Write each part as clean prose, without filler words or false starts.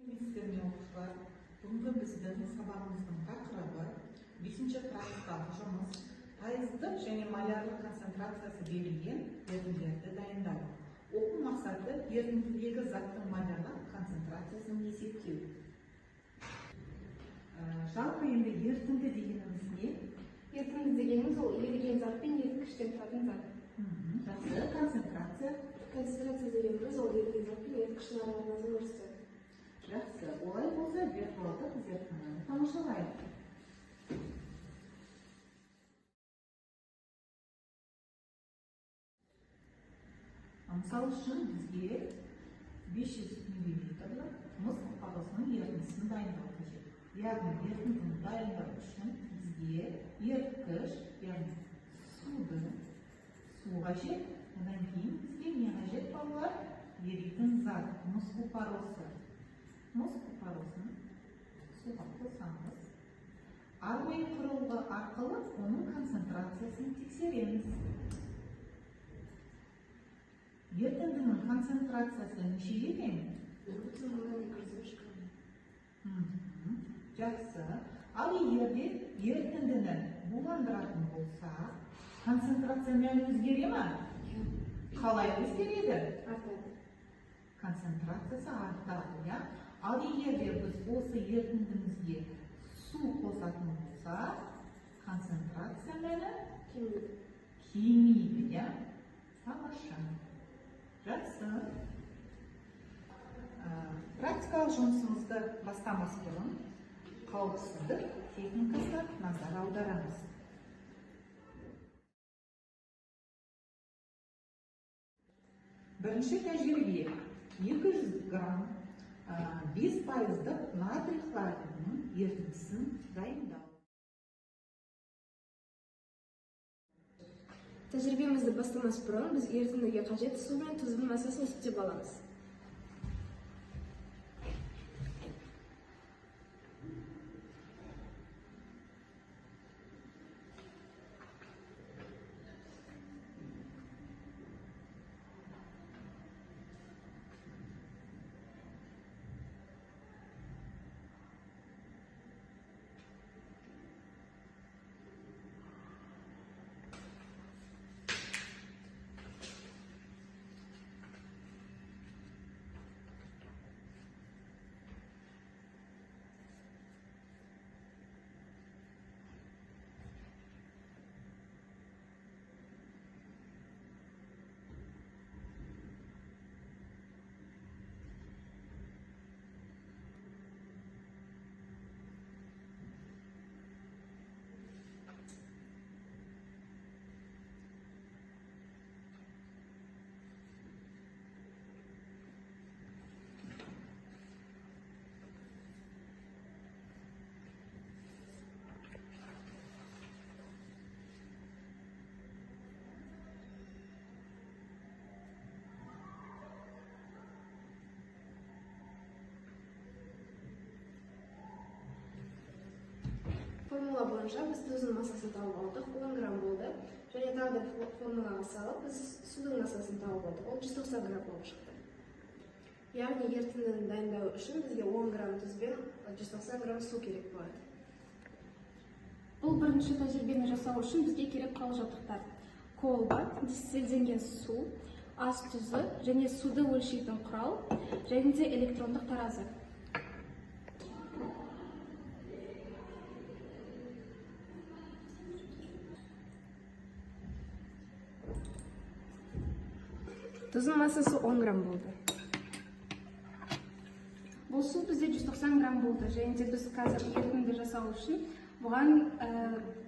Искренне оқушылар, бүгінгі біздің сабағымыздың тақырыбы 5-ші практикалық жұмыс пайыздық және малярлық концентрациясы берілген ерітінділерді дайындау. Оқу мақсаты ерітіндідегі заттың малярлық концентрациясын есептеу. Жалпы енді ерітінді дегеніміз не? Ерітінді дегеніміз ол еріген зат пен еріткіштен тұратын зат. Жақсы. Концентрация? Концентрация дегеніміз ол еріген зат пен еріткіштің аралығындағы өрісі. Жақсы. Олай болса, виртуалдық зертхананы тамашалайық. Мысал үшін бізге 500 мл мұз қопарасының ерітіндісін дайындау қажет. Яғни ерітіндіні дайындау үшін бізге еріткіш, яғни су қажет. Одан кейін бізге не қажет балалар? Еритін зат, мұз қопарасы. Мұз қопарасын суға қосамыз. Арнайы құрылғы арқылы оның концентрациясын тексереміз. Ерітіндінің концентрациясы нешеге тең? 0,203 грамм. Жақсы. Ал егерде ерітіндіні буландыратын болса, концентрация мәні өзгере ме? Қалай өзгереді? Артады. Концентрациясы артады, иә? Ал егерде біз осы ерітіндімізге су қосатын болса, концентрация мәні кемиді, иә? Тамаша. Жақсы. Практикалық жұмысымызды бастамас бұрын қауіпсіздік техникасына назар аударамыз. Бірінші тәжірибе 200 грамм 5% натрий хлоридінің ерітіндісін дайындау. Тәжірибемізді бастамас бұрын біз ерітіндіге қажет су мен тұздың массасын есептеп аламыз. Формула бойынша біз тұздың массасын тауып алдық, 10 грамм болды. Және тағы да формулаға салып, біз судың массасын тауып алдық, ол 190 грамм болып шықты. Яғни ерітіндіні дайындау үшін бізге 10 грамм тұз бен 190 грамм су керек болады. Бұл бірінші тәжірибені жасау үшін бізге керек құрал-жабдықтар: колба, дистиллденген су, ас тұзы және суды өлшейтін құрал, және де электрондық таразы. Тұздың массасы 10 грамм болды. Бұл су бізде 190 грамм болды. Және де біз қазір ерітінді жасау үшін бұған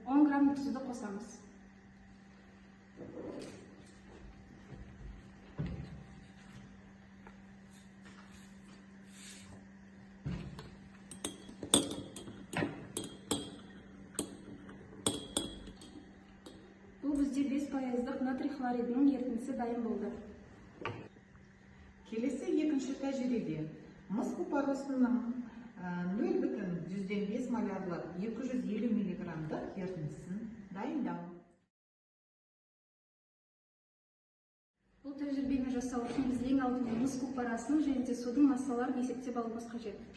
10 грамм тұзды қосамыз. Бұл бізде 5% натрий хлоридінің ерітіндісі дайын болды. Келесі екінші тәжірибе. Мұз қопарасының 0,5 малярлы 250 мг ерітіндісін дайындау. Бұл тәжірибені жасау үшін біз ең алдымен мұз күлпарасының және де судың массаларын есептеп алуымыз қажет.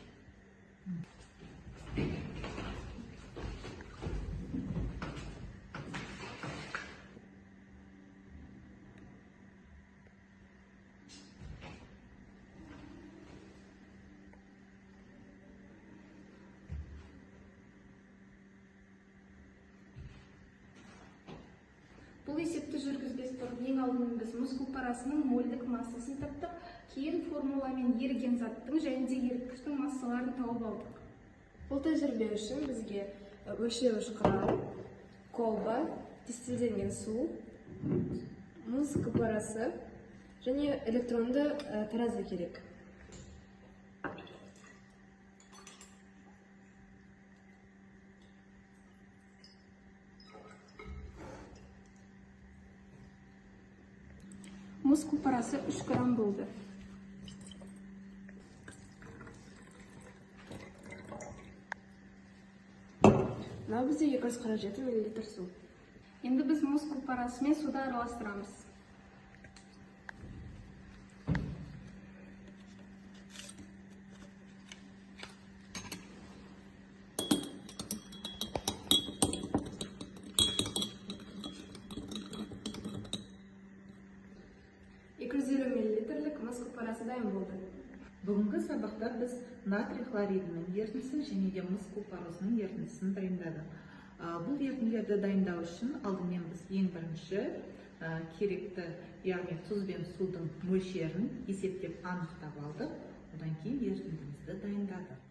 Бұл есепті жүргізбес бұрын ең алдымен біз мұз күлпарасының мольдік массасын таптық, кейін формуламен еріген заттың және де еріткіштің массаларын тауып алдық. Бұл тәжірибе үшін бізге өлшеуіш құрал, колба, дистилденген су, мұз күлпарасы және электронды таразы керек. Мұз күлпарасы 3 грамм болды. Мынау бізде 247 мл су. Енді біз мұз күлпарасымен суды араластырамыз. миллилитрлік мұз күлпарасы дайын болды. Бүгінгі сабақта біз натрий хлоридінің ерітіндісін және де мұз күлпарасының ерітіндісін дайындадық. Бұл ерітінділерді дайындау үшін алдымен біз ең бірінші керекті, яғни тұз бен судың мөлшерін есептеп анықтап алдық. Одан кейін ерітіндімізді дайындадық.